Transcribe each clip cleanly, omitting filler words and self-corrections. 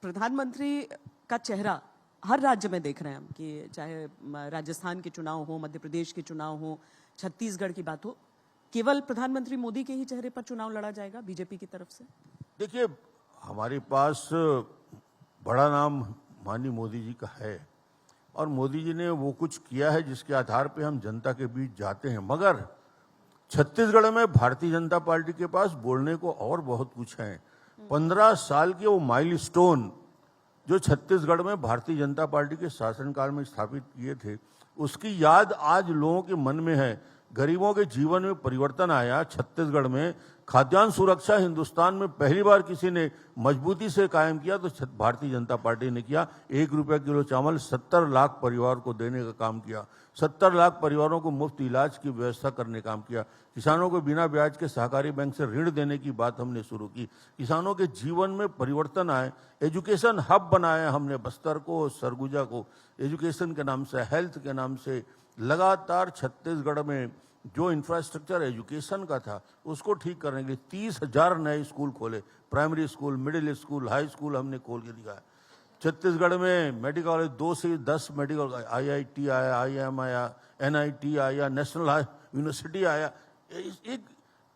प्रधानमंत्री का चेहरा हर राज्य में देख रहे हैं हम कि चाहे राजस्थान के चुनाव हो, मध्य प्रदेश के चुनाव हो, छत्तीसगढ़ की बात हो, केवल प्रधानमंत्री मोदी के ही चेहरे पर चुनाव लड़ा जाएगा बीजेपी की तरफ से? देखिए, हमारे पास बड़ा नाम माननीय मोदी जी का है और मोदी जी ने वो कुछ किया है जिसके आधार पे हम जनता के बीच जाते हैं। मगर छत्तीसगढ़ में भारतीय जनता पार्टी के पास बोलने को और बहुत कुछ है। 15 साल के वो माइलस्टोन जो छत्तीसगढ़ में भारतीय जनता पार्टी के शासनकाल में स्थापित किए थे, उसकी याद आज लोगों के मन में है। गरीबों के जीवन में परिवर्तन आया। छत्तीसगढ़ में खाद्यान्न सुरक्षा हिंदुस्तान में पहली बार किसी ने मजबूती से कायम किया तो भारतीय जनता पार्टी ने किया। 1 रुपया किलो चावल 70 लाख परिवार को देने का काम किया। 70 लाख परिवारों को मुफ्त इलाज की व्यवस्था करने का काम किया। किसानों को बिना ब्याज के सहकारी बैंक से ऋण देने की बात हमने शुरू की। किसानों के जीवन में परिवर्तन आए। एजुकेशन हब बनाया हमने बस्तर को, सरगुजा को, एजुकेशन के नाम से, हेल्थ के नाम से। लगातार छत्तीसगढ़ में जो इंफ्रास्ट्रक्चर एजुकेशन का था उसको ठीक करने के लिए 30,000 नए स्कूल खोले। Primary school, middle school, high school हमने खोल के दिखाया। छत्तीसगढ़ में मेडिकल कॉलेज 2 से 10 मेडिकल, IIT आया, IIM आया, NIT आया, नेशनल यूनिवर्सिटी आया। एक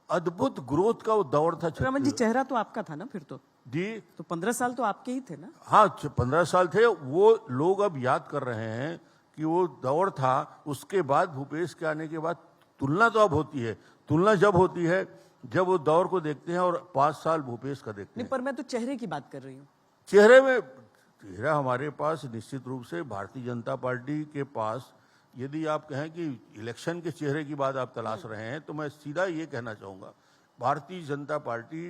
अद्भुत ग्रोथ का वो दौर था। रमन जी, चेहरा तो आपका था ना फिर तो जी? तो 15 साल तो आपके ही थे ना? हाँ, 15 साल थे। वो लोग अब याद कर रहे हैं कि वो दौर था। उसके बाद भूपेश के आने के बाद तुलना तो अब होती है। तुलना जब होती है जब वो दौर को देखते हैं और 5 साल भूपेश का देखते हैं। पर मैं तो चेहरे की बात कर रही हूँ। चेहरा हमारे पास निश्चित रूप से भारतीय जनता पार्टी के पास, यदि आप कहें कि इलेक्शन के चेहरे की बात आप तलाश रहे हैं तो मैं सीधा ये कहना चाहूँगा, भारतीय जनता पार्टी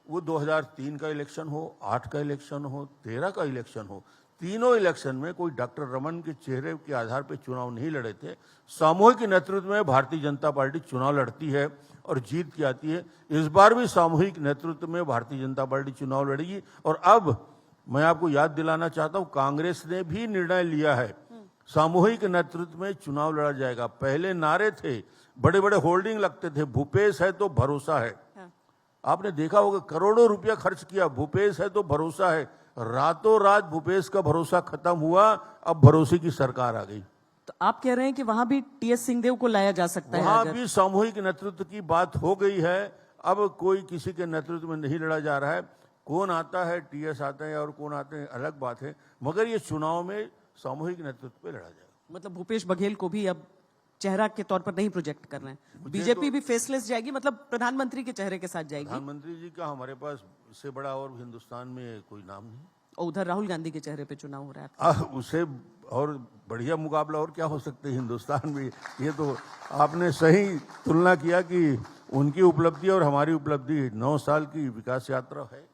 वो 2003 का इलेक्शन हो, 8 का इलेक्शन हो, 13 का इलेक्शन हो, तीनों इलेक्शन में कोई डॉक्टर रमन के चेहरे के आधार पर चुनाव नहीं लड़े थे। सामूहिक नेतृत्व में भारतीय जनता पार्टी चुनाव लड़ती है और जीत के आती है। इस बार भी सामूहिक नेतृत्व में भारतीय जनता पार्टी चुनाव लड़ेगी। और अब मैं आपको याद दिलाना चाहता हूं, कांग्रेस ने भी निर्णय लिया है, सामूहिक नेतृत्व में चुनाव लड़ा जाएगा। पहले नारे थे, बड़े बड़े होर्डिंग लगते थे, भूपेश है तो भरोसा है। आपने देखा होगा करोड़ों रुपया खर्च किया, भूपेश है तो भरोसा है। रातों रात भूपेश का भरोसा खत्म हुआ, अब भरोसे की सरकार आ गई। तो आप कह रहे हैं कि वहां भी TS सिंहदेव को लाया जा सकता है? वहां भी सामूहिक नेतृत्व की बात हो गई है। अब कोई किसी के नेतृत्व में नहीं लड़ा जा रहा है। कौन आता है, TS आता है और कौन आते हैं अलग बात है, मगर ये चुनाव में सामूहिक नेतृत्व पे लड़ा जाएगा। मतलब भूपेश बघेल को भी अब चेहरा के तौर पर नहीं प्रोजेक्ट कर रहे हैं। बीजेपी भी फेसलेस जाएगी, मतलब प्रधानमंत्री के चेहरे के साथ जाएगी। प्रधानमंत्री जी का हमारे पास इससे बड़ा और हिंदुस्तान में कोई नाम नहीं। और उधर राहुल गांधी के चेहरे पे चुनाव हो रहा है। उसे और बढ़िया मुकाबला और क्या हो सकता है हिंदुस्तान में। ये तो आपने सही तुलना किया कि उनकी उपलब्धि और हमारी उपलब्धि 9 साल की विकास यात्रा है।